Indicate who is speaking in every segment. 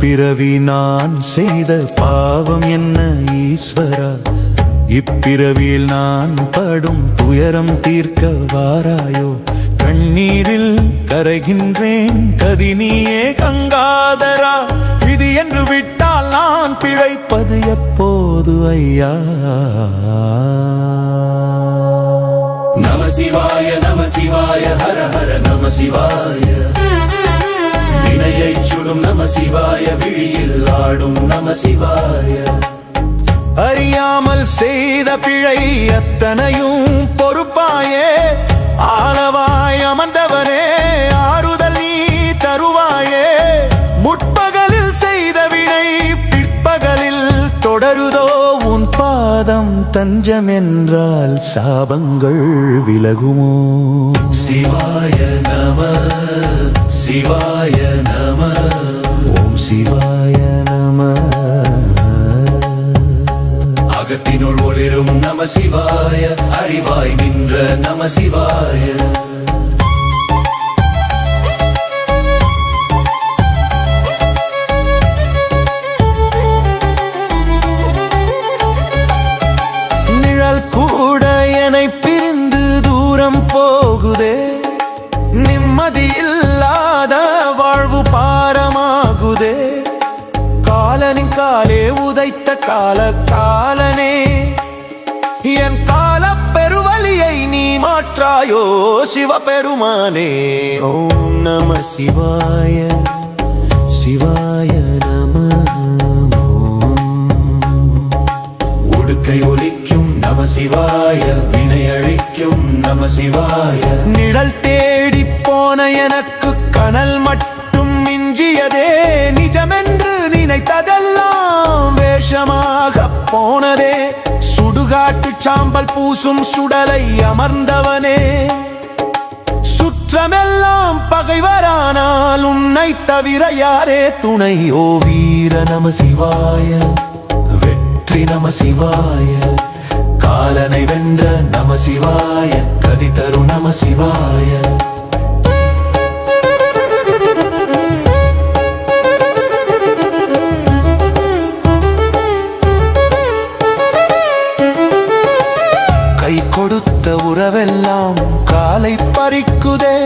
Speaker 1: பிறவி நான் செய்த பாவம் என்ன ஈஸ்வரா, இப்பிறவியில் நான் படும் துயரம் தீர்க்க வாராயோ. கண்ணீரில் கரைகின்றேன் கதினியே கங்காதரா, விதி என்று விட்டால் நான் பிழைப்பது எப்போது ஐயா.
Speaker 2: நம சிவாய நம சிவாய ஹர ஹர நம சிவாய. வினையை சுடும் நம சிவாய, விழியில் ஆடும் நம சிவாய.
Speaker 1: அறியாமல் செய்த பிழை அத்தனையும் பொறுப்பாயே, ஆளவாய் அமர்ந்தவனே ஆறுதல் நீ தருவாயே. முற்பகலில் செய்த வினை பிற்பகலில் தொடருதோ, உன் பாதம் தஞ்சம் என்றால் சாபங்கள் விலகுமோ.
Speaker 2: சிவாய நம சிவாய நம
Speaker 1: ஓம் சிவாய நம.
Speaker 2: அகத்தினுள் ஒளிரும் நம சிவாய, அறிவாய் நின்ற நம சிவாய.
Speaker 1: நிழல் கூட என்னை பிரிந்து தூரம் போகுதே, நிம்மதியில்லாத வாழ்வு பாரமாகுதே. காலனின் காலே உதைத்த கால காலனே, என் கால பெருவலியை நீ மாற்றாயோ சிவபெருமானே. ஓம் நம சிவாய சிவாய நம.
Speaker 2: உடுக்கை ஒலிக்கும் நம சிவாய, வினை அழிக்கும் நம சிவாய.
Speaker 1: நிழல் தேடி போன எனக்கு கனல் மட்டும் மிஞ்சியதே, நிஜமென்று நினைத்ததெல்லாம் வேஷமாக போனதே. சுடுகாட்டு சாம்பல் பூசும் சுடலை அமர்ந்தவனே, சுற்றமெல்லாம் பகைவரானால் உன்னை தவிர யாரே துணை. ஓ வீர நம சிவாய, வெற்றி நம சிவாய. காலனை வென்ற நம சிவாய, கதி தரு நம சிவாய. கை கொடுத்த உறவெல்லாம் காலை பறிக்குதே,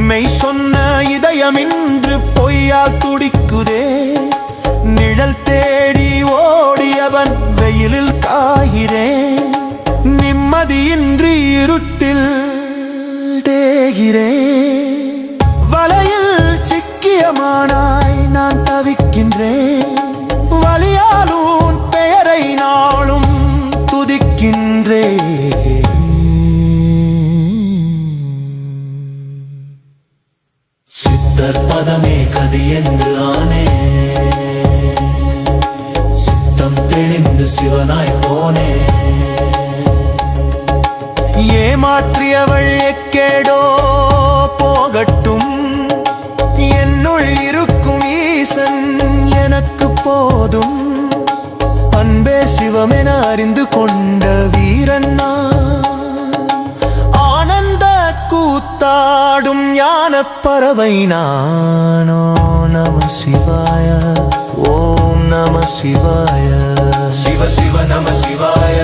Speaker 1: மெய் சொன்ன இதயம் இன்று பொய்யால் துடிக்குதே. நிழல் தேடி ஓடியவன் வெயிலில் காகிறேன், நிம்மதியின்றி இருட்டில் தேகிறேன். வலையில் சிக்கியமானாய் நான் தவிக்கின்றேன், வலியாலும் பெயரை நாளும் துதிக்கின்றேன்.
Speaker 2: சித்தர் பதமே கதி என்று ஆனே, சித்தம் தெளிந்து சிவனாய் போனே.
Speaker 1: ஏமாற்றியவள் எக்கேடோ போகட்டும், என்னுள் இருக்கும் ஈசன் எனக்கு போதும். அன்பே சிவமென அறிந்து கொண்ட வீரன்னா, ஆனந்த கூத்தாடும் ஞான பறவை நானோ. நம சிவாய ஓம் நம சிவாய.
Speaker 2: சிவ சிவ நம சிவாய,